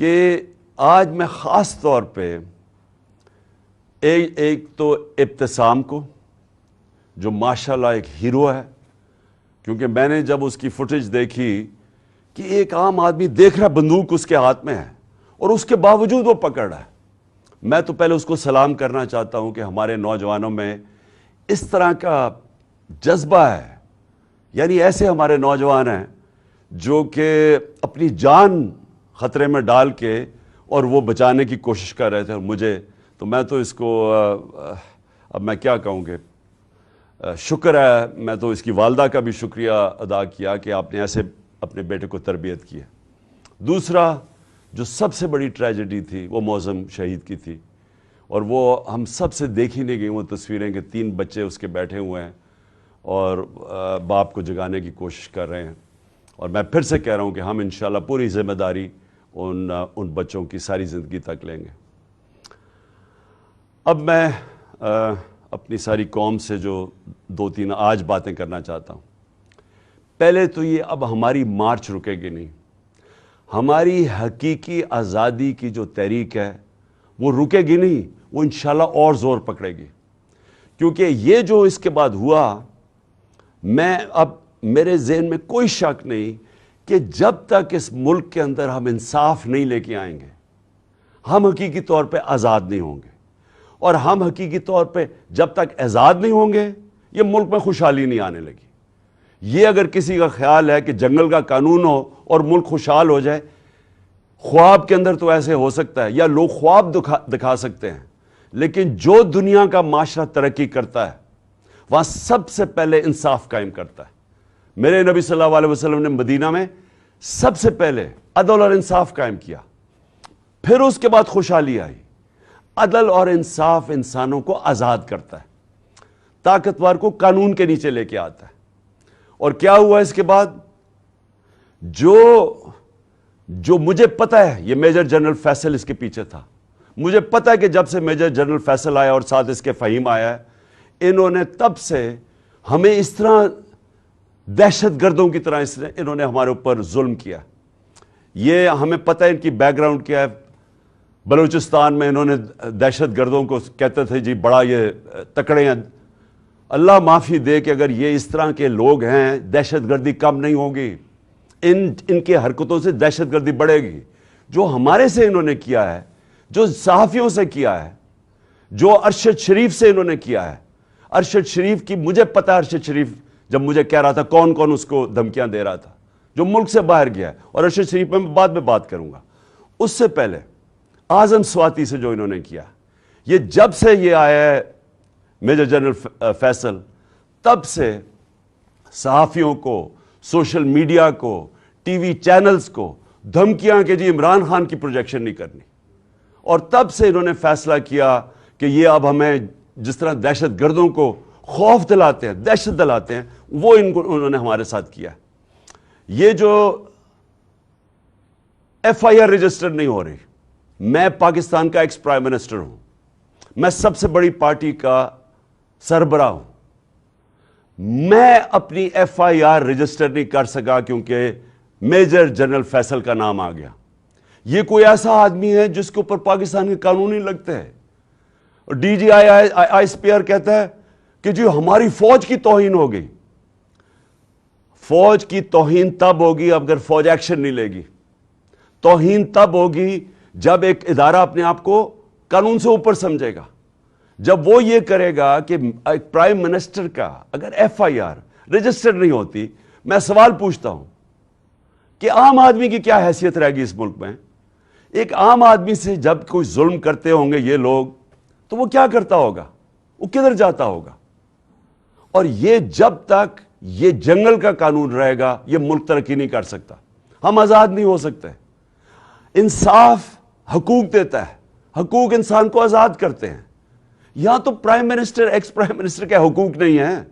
کہ آج میں خاص طور پہ ایک تو ابتسام کو، جو ماشاءاللہ ایک ہیرو ہے، کیونکہ میں نے جب اس کی فوٹیج دیکھی کہ ایک عام آدمی دیکھ رہا بندوق اس کے ہاتھ میں ہے اور اس کے باوجود وہ پکڑ رہا ہے، میں تو پہلے اس کو سلام کرنا چاہتا ہوں کہ ہمارے نوجوانوں میں اس طرح کا جذبہ ہے، یعنی ایسے ہمارے نوجوان ہیں جو کہ اپنی جان خطرے میں ڈال کے اور وہ بچانے کی کوشش کر رہے تھے، اور مجھے تو میں تو اس کو اب میں کیا کہوں گے، شکر ہے، میں تو اس کی والدہ کا بھی شکریہ ادا کیا کہ آپ نے ایسے اپنے بیٹے کو تربیت کی ہے۔ دوسرا جو سب سے بڑی ٹریجڈی تھی وہ معظم شہید کی تھی، اور وہ ہم سب سے دیکھی نہیں گئی وہ تصویریں کہ 3 بچے اس کے بیٹھے ہوئے ہیں اور باپ کو جگانے کی کوشش کر رہے ہیں، اور میں پھر سے کہہ رہا ہوں کہ ہم انشاءاللہ پوری ذمہ داری ان بچوں کی ساری زندگی تک لیں گے۔ اب میں اپنی ساری قوم سے جو 2-3 آج باتیں کرنا چاہتا ہوں۔ پہلے تو یہ، اب ہماری مارچ رکے گی نہیں، ہماری حقیقی آزادی کی جو تحریک ہے وہ رکے گی نہیں، وہ انشاءاللہ اور زور پکڑے گی، کیونکہ یہ جو اس کے بعد ہوا، اب میرے ذہن میں کوئی شک نہیں کہ جب تک اس ملک کے اندر ہم انصاف نہیں لے کے آئیں گے، ہم حقیقی طور پہ آزاد نہیں ہوں گے، اور ہم حقیقی طور پہ جب تک آزاد نہیں ہوں گے یہ ملک میں خوشحالی نہیں آنے لگی۔ یہ اگر کسی کا خیال ہے کہ جنگل کا قانون ہو اور ملک خوشحال ہو جائے، خواب کے اندر تو ایسے ہو سکتا ہے، یا لوگ خواب دکھا سکتے ہیں، لیکن جو دنیا کا معاشرہ ترقی کرتا ہے وہاں سب سے پہلے انصاف قائم کرتا ہے۔ میرے نبی صلی اللہ علیہ وسلم نے مدینہ میں سب سے پہلے عدل اور انصاف قائم کیا، پھر اس کے بعد خوشحالی آئی۔ عدل اور انصاف انسانوں کو آزاد کرتا ہے، طاقتور کو قانون کے نیچے لے کے آتا ہے۔ اور کیا ہوا اس کے بعد؟ جو مجھے پتہ ہے، یہ میجر جنرل فیصل اس کے پیچھے تھا، مجھے پتہ ہے کہ جب سے میجر جنرل فیصل آیا اور ساتھ اس کے فہیم آیا ہے، انہوں نے تب سے ہمیں اس طرح دہشت گردوں کی طرح انہوں نے ہمارے اوپر ظلم کیا۔ یہ ہمیں پتہ ہے ان کی بیک گراؤنڈ کیا ہے۔ بلوچستان میں انہوں نے دہشت گردوں کو کہتے تھے جی بڑا یہ تکڑے ہیں، اللہ معافی دے کہ اگر یہ اس طرح کے لوگ ہیں دہشت گردی کم نہیں ہوگی، ان کے حرکتوں سے دہشت گردی بڑھے گی۔ جو ہمارے سے انہوں نے کیا ہے، جو صحافیوں سے کیا ہے، جو ارشد شریف سے انہوں نے کیا ہے، ارشد شریف کی مجھے پتہ ہے، ارشد شریف جب مجھے کہہ رہا تھا کون کون اس کو دھمکیاں دے رہا تھا جو ملک سے باہر گیا ہے، اور ارشد شریف میں بعد میں بات کروں گا۔ اس سے پہلے اعظم سواتی سے جو انہوں نے کیا، یہ جب سے یہ آیا ہے میجر جنرل فیصل، تب سے صحافیوں کو، سوشل میڈیا کو، ٹی وی چینلز کو دھمکیاں کہ جی عمران خان کی پروجیکشن نہیں کرنی، اور تب سے انہوں نے فیصلہ کیا کہ یہ اب ہمیں جس طرح دہشت گردوں کو خوف دلاتے ہیں، دہشت دلاتے ہیں، وہ انہوں نے ہمارے ساتھ کیا۔ یہ جو ایف آئی آر رجسٹر نہیں ہو رہی، میں پاکستان کا ایکس پرائم منسٹر ہوں، میں سب سے بڑی پارٹی کا سربراہ ہوں، میں اپنی ایف آئی آر رجسٹر نہیں کر سکا کیونکہ میجر جنرل فیصل کا نام آ گیا۔ یہ کوئی ایسا آدمی ہے جس کے اوپر پاکستان کے قانون نہیں لگتے ہیں، اور D G I S P R کہتا ہے کہ جی ہماری فوج کی توہین ہو گئی۔ فوج کی توہین تب ہوگی اگر فوج ایکشن نہیں لے گی، توہین تب ہوگی جب ایک ادارہ اپنے آپ کو قانون سے اوپر سمجھے گا، جب وہ یہ کرے گا کہ ایک پرائم منسٹر کا اگر ایف آئی آر رجسٹر نہیں ہوتی۔ میں سوال پوچھتا ہوں کہ عام آدمی کی کیا حیثیت رہے گی اس ملک میں؟ ایک عام آدمی سے جب کوئی ظلم کرتے ہوں گے یہ لوگ، تو وہ کیا کرتا ہوگا؟ وہ کدھر جاتا ہوگا؟ اور یہ جب تک یہ جنگل کا قانون رہے گا یہ ملک ترقی نہیں کر سکتا، ہم آزاد نہیں ہو سکتے۔ انصاف حقوق دیتا ہے، حقوق انسان کو آزاد کرتے ہیں۔ یہاں تو prime minister, x prime minister کے حقوق نہیں ہیں۔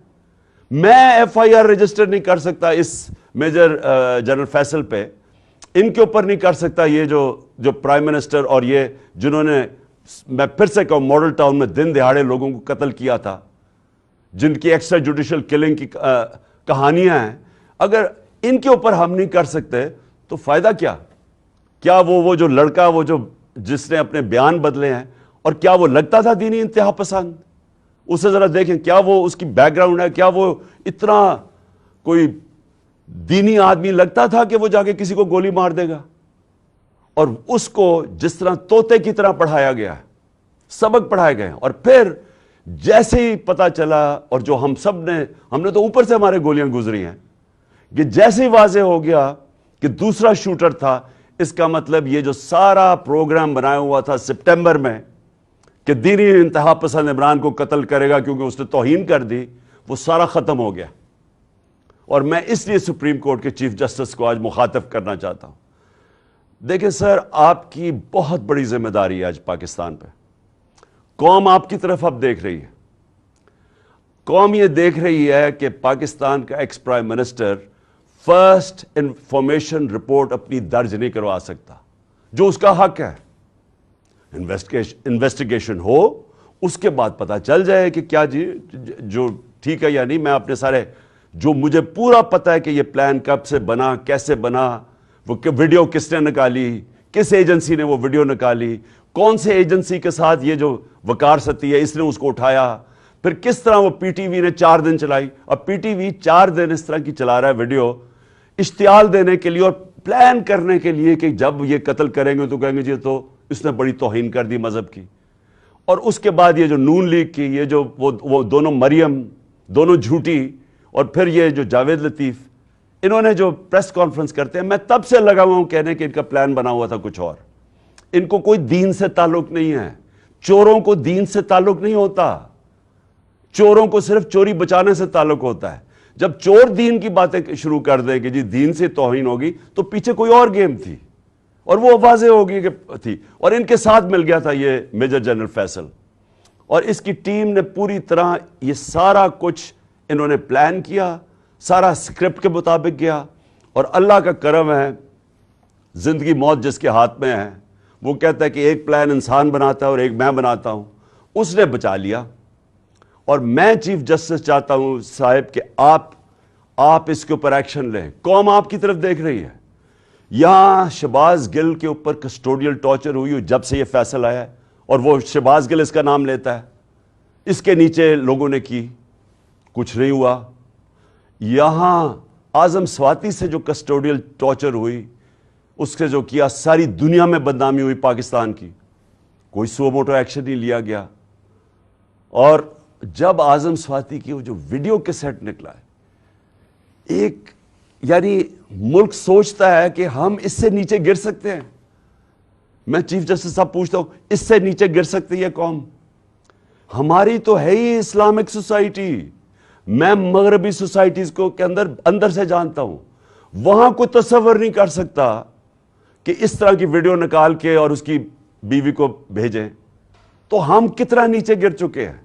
میں ایف آئی آر رجسٹر نہیں کر سکتا اس میجر جنرل فیصل پہ، ان کے اوپر نہیں کر سکتا یہ جو پرائم منسٹر اور یہ جنہوں نے، میں پھر سے کہوں، ماڈل ٹاؤن میں دن دہاڑے لوگوں کو قتل کیا تھا، جن کی ایکسٹرا جوڈیشل کلنگ کی کہانیاں ہیں، اگر ان کے اوپر ہم نہیں کر سکتے تو فائدہ کیا؟ کیا وہ جو لڑکا وہ جو جس نے اپنے بیان بدلے ہیں، اور کیا وہ لگتا تھا دینی انتہا پسند؟ اسے ذرا دیکھیں، کیا وہ اس کی بیک گراؤنڈ ہے، کیا وہ اتنا کوئی دینی آدمی لگتا تھا کہ وہ جا کے کسی کو گولی مار دے گا؟ اور اس کو جس طرح طوطے کی طرح پڑھایا گیا ہے، سبق پڑھائے گئے، اور پھر جیسے ہی پتا چلا، اور جو ہم نے تو اوپر سے ہمارے گولیاں گزری ہیں، کہ جیسے ہی واضح ہو گیا کہ دوسرا شوٹر تھا، اس کا مطلب یہ جو سارا پروگرام بنایا ہوا تھا سپٹمبر میں کہ دینی انتہا پسند عمران کو قتل کرے گا کیونکہ اس نے توہین کر دی، وہ سارا ختم ہو گیا۔ اور میں اس لیے سپریم کورٹ کے چیف جسٹس کو آج مخاطب کرنا چاہتا ہوں۔ دیکھیں سر، آپ کی بہت بڑی ذمہ داری ہے آج پاکستان پہ۔ قوم آپ کی طرف اب دیکھ رہی ہے۔ قوم یہ دیکھ رہی ہے کہ پاکستان کا ex prime minister first information report اپنی درج نہیں کروا سکتا، جو اس کا حق ہے۔ انویسٹیگیشن ہو، اس کے بعد پتا چل جائے کہ کیا جو ٹھیک ہے یا نہیں۔ میں اپنے سارے جو مجھے پورا پتا ہے کہ یہ پلان کب سے بنا، کیسے بنا، وہ ویڈیو کس نے نکالی، کس ایجنسی نے وہ ویڈیو نکالی، کون سے ایجنسی کے ساتھ یہ جو وقار ستی ہے اس نے اس کو اٹھایا، پھر کس طرح وہ پی ٹی وی نے 4 دن چلائی، اور پی ٹی وی 4 دن اس طرح کی چلا رہا ہے ویڈیو، اشتعال دینے کے لیے اور پلان کرنے کے لیے کہ جب یہ قتل کریں گے تو کہیں گے جی تو اس نے بڑی توہین کر دی مذہب کی۔ اور اس کے بعد یہ جو نون لیگ کی یہ جو وہ دونوں مریم، دونوں جھوٹی، اور پھر یہ جو جاوید لطیف، انہوں نے جو پریس کانفرنس کرتے ہیں، میں تب سے لگا ہوا ہوں کہنے کہ ان کا پلان بنا ہوا تھا کچھ اور۔ ان کو کوئی دین سے تعلق نہیں ہے۔ چوروں کو دین سے تعلق نہیں ہوتا، چوروں کو صرف چوری بچانے سے تعلق ہوتا ہے۔ جب چور دین کی باتیں شروع کر دیں کہ جی دین سے توہین ہوگی، تو پیچھے کوئی اور گیم تھی، اور وہ واضح ہوگی کہ تھی۔ اور ان کے ساتھ مل گیا تھا یہ میجر جنرل فیصل، اور اس کی ٹیم نے پوری طرح یہ سارا کچھ انہوں نے پلان کیا، سارا اسکرپٹ کے مطابق گیا۔ اور اللہ کا کرم ہے، زندگی موت جس کے ہاتھ میں ہے، وہ کہتا ہے کہ ایک پلان انسان بناتا ہے اور ایک میں بناتا ہوں، اس نے بچا لیا۔ اور میں چیف جسٹس چاہتا ہوں صاحب کہ آپ اس کے اوپر ایکشن لیں۔ قوم آپ کی طرف دیکھ رہی ہے۔ یہاں شہباز گل کے اوپر کسٹوڈیل ٹارچر ہوئی جب سے یہ فیصلہ آیا ہے، اور وہ شہباز گل اس کا نام لیتا ہے، اس کے نیچے لوگوں نے کی، کچھ نہیں ہوا۔ یہاں اعظم سواتی سے جو کسٹوڈیل ٹارچر ہوئی، اس سے جو کیا، ساری دنیا میں بدنامی ہوئی پاکستان کی، کوئی سو موٹو ایکشن نہیں لیا گیا۔ اور جب اعظم سواتی کی وہ جو ویڈیو کے سیٹ نکلا ہے، ایک یعنی ملک سوچتا ہے کہ ہم اس سے نیچے گر سکتے ہیں۔ میں چیف جسٹس صاحب پوچھتا ہوں، اس سے نیچے گر سکتی ہے قوم؟ ہماری تو ہے ہی اسلامک سوسائٹی۔ میں مغربی سوسائٹیز کو کے اندر سے جانتا ہوں، وہاں کوئی تصور نہیں کر سکتا کہ اس طرح کی ویڈیو نکال کے اور اس کی بیوی کو بھیجیں۔ تو ہم کتنا نیچے گر چکے ہیں۔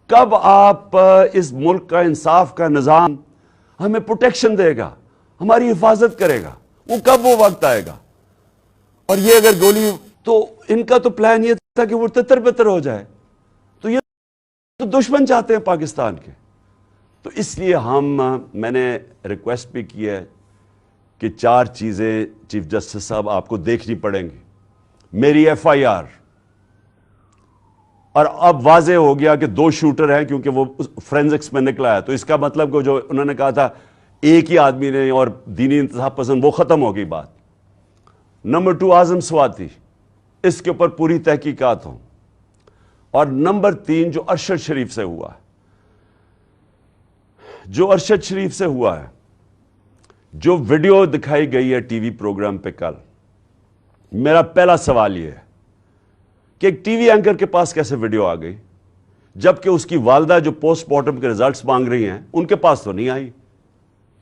کب آپ اس ملک کا انصاف کا نظام ہمیں پروٹیکشن دے گا، ہماری حفاظت کرے گا؟ وہ کب وہ وقت آئے گا؟ اور یہ اگر گولی، تو ان کا تو پلان یہ تھا کہ وہ تتر بتر ہو جائے، تو یہ تو دشمن چاہتے ہیں پاکستان کے۔ تو اس لیے میں نے ریکویسٹ بھی کی ہے کہ 4 چیزیں چیف جسٹس صاحب آپ کو دیکھنی پڑیں گی۔ میری ایف آئی آر، اور اب واضح ہو گیا کہ 2 شوٹر ہیں کیونکہ وہ فرینزکس میں نکلا ہے، تو اس کا مطلب کہ جو انہوں نے کہا تھا ایک ہی آدمی نے اور دینی انتہا پسند، وہ ختم ہو گئی بات۔ نمبر 2 اعظم سواتی، اس کے اوپر پوری تحقیقات ہوں۔ اور نمبر 3 جو ارشد شریف سے ہوا ہے، جو ارشد شریف سے ہوا ہے، جو ویڈیو دکھائی گئی ہے ٹی وی پروگرام پہ کل، میرا پہلا سوال یہ ہے کہ ایک ٹی وی اینکر کے پاس کیسے ویڈیو آ گئی، جبکہ اس کی والدہ جو پوسٹ مارٹم کے ریزلٹس مانگ رہی ہیں ان کے پاس تو نہیں آئی،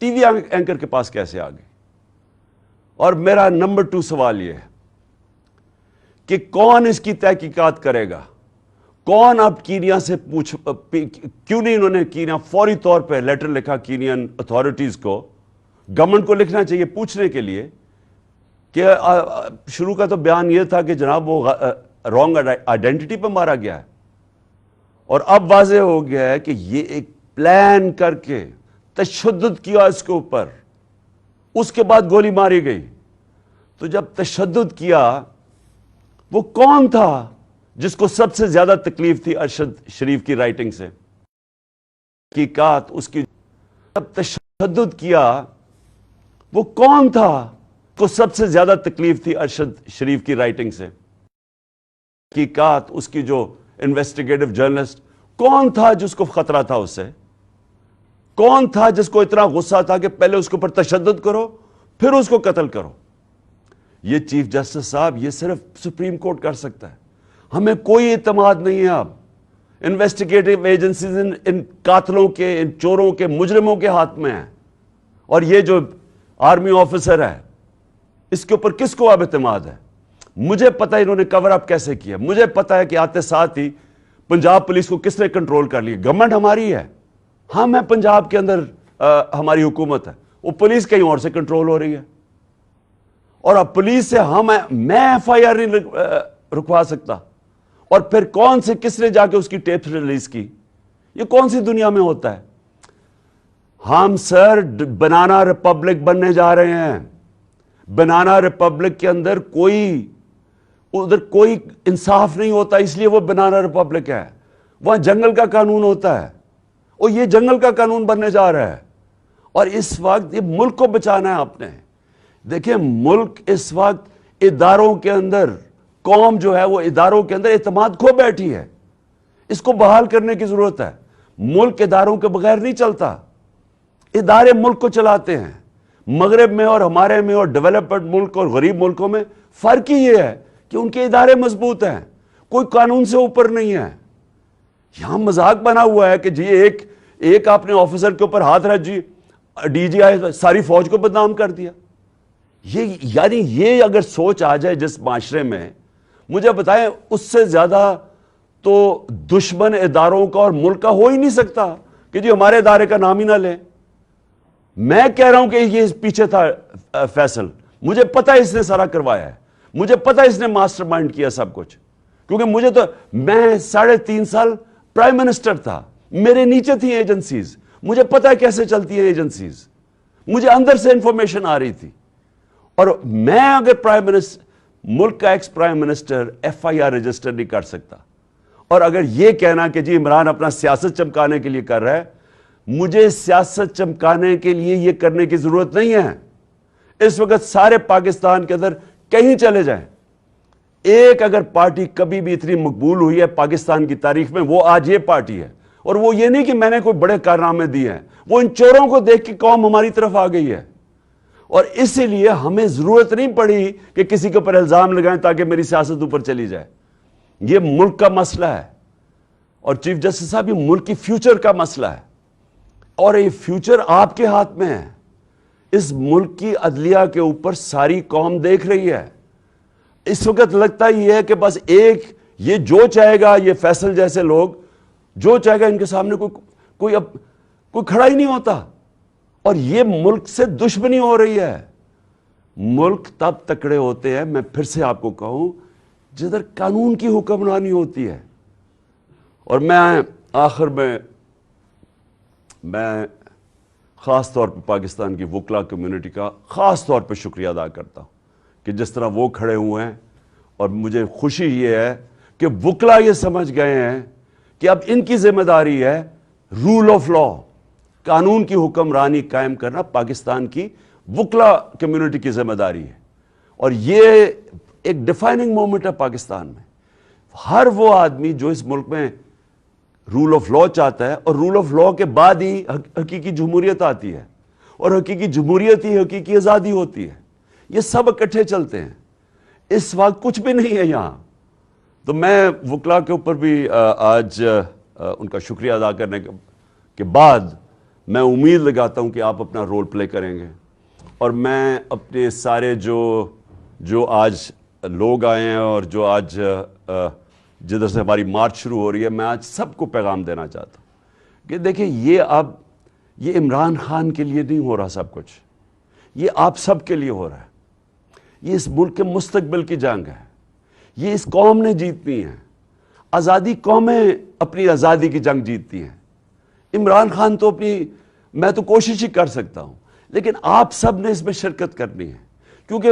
ٹی وی اینکر کے پاس کیسے آ گئی؟ اور میرا نمبر 2 سوال یہ ہے کہ کون اس کی تحقیقات کرے گا؟ کون اب کینیا سے کیوں نہیں انہوں نے کینیا فوری طور پہ لیٹر لکھا کینین اتھارٹیز کو، گورنمنٹ کو لکھنا چاہیے پوچھنے کے لیے کہ شروع کا تو بیان یہ تھا کہ جناب وہ رانگ آئیڈینٹی پہ مارا گیا ہے، اور اب واضح ہو گیا ہے کہ یہ ایک پلان کر کے تشدد کیا اس کے اوپر، اس کے بعد گولی ماری گئی۔ تو جب تشدد کیا وہ کون تھا جس کو سب سے زیادہ تکلیف تھی ارشد شریف کی رائٹنگ سے؟ حقیقات اس کی جب تشدد کیا وہ کون تھا جس کو سب سے زیادہ تکلیف تھی ارشد شریف کی رائٹنگ سے؟ حقیقات اس کی جو انویسٹیگیٹو جرنلسٹ کون تھا جس کو خطرہ تھا اس سے؟ کون تھا جس کو اتنا غصہ تھا کہ پہلے اس کے اوپر تشدد کرو پھر اس کو قتل کرو؟ یہ چیف جسٹس صاحب یہ صرف سپریم کورٹ کر سکتا ہے. ہمیں کوئی اعتماد نہیں ہے. اب انویسٹیگیٹو ایجنسیز ان قاتلوں کے، ان چوروں کے، مجرموں کے ہاتھ میں ہیں. اور یہ جو آرمی آفیسر ہے اس کے اوپر کس کو اب اعتماد ہے؟ مجھے پتا ہے انہوں نے کور اپ کیسے کیا. مجھے پتا ہے کہ آتے ساتھ ہی پنجاب پولیس کو کس نے کنٹرول کر لیا. گورنمنٹ ہماری ہے، ہم ہیں پنجاب کے اندر، ہماری حکومت ہے. وہ پولیس کہیں اور سے کنٹرول ہو رہی ہے. اور اب پولیس سے میں ایف آئی آر نہیں رکوا سکتا. اور پھر کون سے کس نے جا کے اس کی ٹیپ ریلیز کی؟ یہ کون سی دنیا میں ہوتا ہے؟ ہم سر بنانا ریپبلک بننے جا رہے ہیں. بنانا ریپبلک کے اندر ادھر کوئی انصاف نہیں ہوتا، اس لیے وہ بنانا ریپبلک ہے. وہاں جنگل کا قانون ہوتا ہے اور یہ جنگل کا قانون بننے جا رہا ہے. اور اس وقت یہ ملک کو بچانا ہے آپ نے. دیکھیں ملک اس وقت اداروں کے اندر، قوم جو ہے وہ اداروں کے اندر اعتماد کھو بیٹھی ہے. اس کو بحال کرنے کی ضرورت ہے. ملک اداروں کے بغیر نہیں چلتا. ادارے ملک کو چلاتے ہیں. مغرب میں اور ہمارے میں اور ڈیولپڈ ملک اور غریب ملکوں میں فرق ہی یہ ہے کہ ان کے ادارے مضبوط ہیں. کوئی قانون سے اوپر نہیں ہے. یہاں مذاق بنا ہوا ہے کہ جی ایک آپ نے آفیسر کے اوپر ہاتھ رکھ، جی ڈی جی آئی ساری فوج کو بدنام کر دیا. یعنی یہ اگر سوچ آ جائے جس معاشرے میں، مجھے بتائیں اس سے زیادہ تو دشمن اداروں کا اور ملک کا ہو ہی نہیں سکتا کہ جی ہمارے ادارے کا نام ہی نہ لیں. میں کہہ رہا ہوں کہ یہ پیچھے تھا فیصل، مجھے پتا اس نے سارا کروایا ہے. مجھے پتا اس نے ماسٹر مائنڈ کیا سب کچھ. کیونکہ میں 3.5 سال پرائم منسٹر تھا. میرے نیچے تھی ایجنسیز. مجھے پتا ہے کیسے چلتی ہیں ایجنسیز. مجھے اندر سے انفارمیشن آ رہی تھی. اور میں اگر پرائم منسٹر، ملک کا ex prime minister F I R register نہیں کر سکتا، اور اگر یہ کہنا کہ جی عمران اپنا سیاست چمکانے کے لیے کر رہا ہے، مجھے سیاست چمکانے کے لیے یہ کرنے کی ضرورت نہیں ہے. اس وقت سارے پاکستان کے اندر کہیں چلے جائیں، ایک اگر پارٹی کبھی بھی اتنی مقبول ہوئی ہے پاکستان کی تاریخ میں، وہ آج یہ پارٹی ہے. اور وہ یہ نہیں کہ میں نے کوئی بڑے کارنامے دیے ہیں، وہ ان چوروں کو دیکھ کے قوم ہماری طرف آ گئی ہے. اور اسی لیے ہمیں ضرورت نہیں پڑی کہ کسی کے اوپر الزام لگائیں تاکہ میری سیاست اوپر چلی جائے. یہ ملک کا مسئلہ ہے. اور چیف جسٹس صاحب یہ ملک کی فیوچر کا مسئلہ ہے. اور یہ فیوچر آپ کے ہاتھ میں ہے. اس ملک کی عدلیہ کے اوپر ساری قوم دیکھ رہی ہے. اس وقت لگتا ہی ہے کہ بس یہ جو چاہے گا، یہ فیصل جیسے لوگ جو چاہے گا، ان کے سامنے کوئی کھڑا ہی نہیں ہوتا. اور یہ ملک سے دشمنی ہو رہی ہے. ملک تب تکڑے ہوتے ہیں، میں پھر سے آپ کو کہوں، جدھر قانون کی حکمرانی ہوتی ہے. اور میں آخر میں خاص طور پہ پاکستان کی وکلا کمیونٹی کا خاص طور پہ شکریہ ادا کرتا ہوں کہ جس طرح وہ کھڑے ہوئے ہیں. اور مجھے خوشی یہ ہے کہ وکلا یہ سمجھ گئے ہیں کہ اب ان کی ذمہ داری ہے رول آف لا، قانون کی حکمرانی قائم کرنا پاکستان کی وکلا کمیونٹی کی ذمہ داری ہے. اور یہ ایک ڈیفائننگ مومنٹ ہے پاکستان میں. ہر وہ آدمی جو اس ملک میں رول آف لا چاہتا ہے، اور رول آف لا کے بعد ہی حقیقی جمہوریت آتی ہے، اور حقیقی جمہوریت ہی حقیقی آزادی ہوتی ہے. یہ سب اکٹھے چلتے ہیں. اس وقت کچھ بھی نہیں ہے یہاں. تو میں وکلا کے اوپر بھی آج ان کا شکریہ ادا کرنے کے بعد میں امید لگاتا ہوں کہ آپ اپنا رول پلے کریں گے. اور میں اپنے سارے جو آج لوگ آئے ہیں اور جو آج جدھر سے ہماری مارچ شروع ہو رہی ہے، میں آج سب کو پیغام دینا چاہتا ہوں کہ دیکھیں یہ عمران خان کے لیے نہیں ہو رہا سب کچھ، یہ آپ سب کے لیے ہو رہا ہے. یہ اس ملک کے مستقبل کی جنگ ہے. یہ اس قوم نے جیتنی ہے. آزادی قومیں اپنی آزادی کی جنگ جیتتی ہیں. عمران خان تو میں تو کوشش ہی کر سکتا ہوں، لیکن آپ سب نے اس میں شرکت کرنی ہے. کیونکہ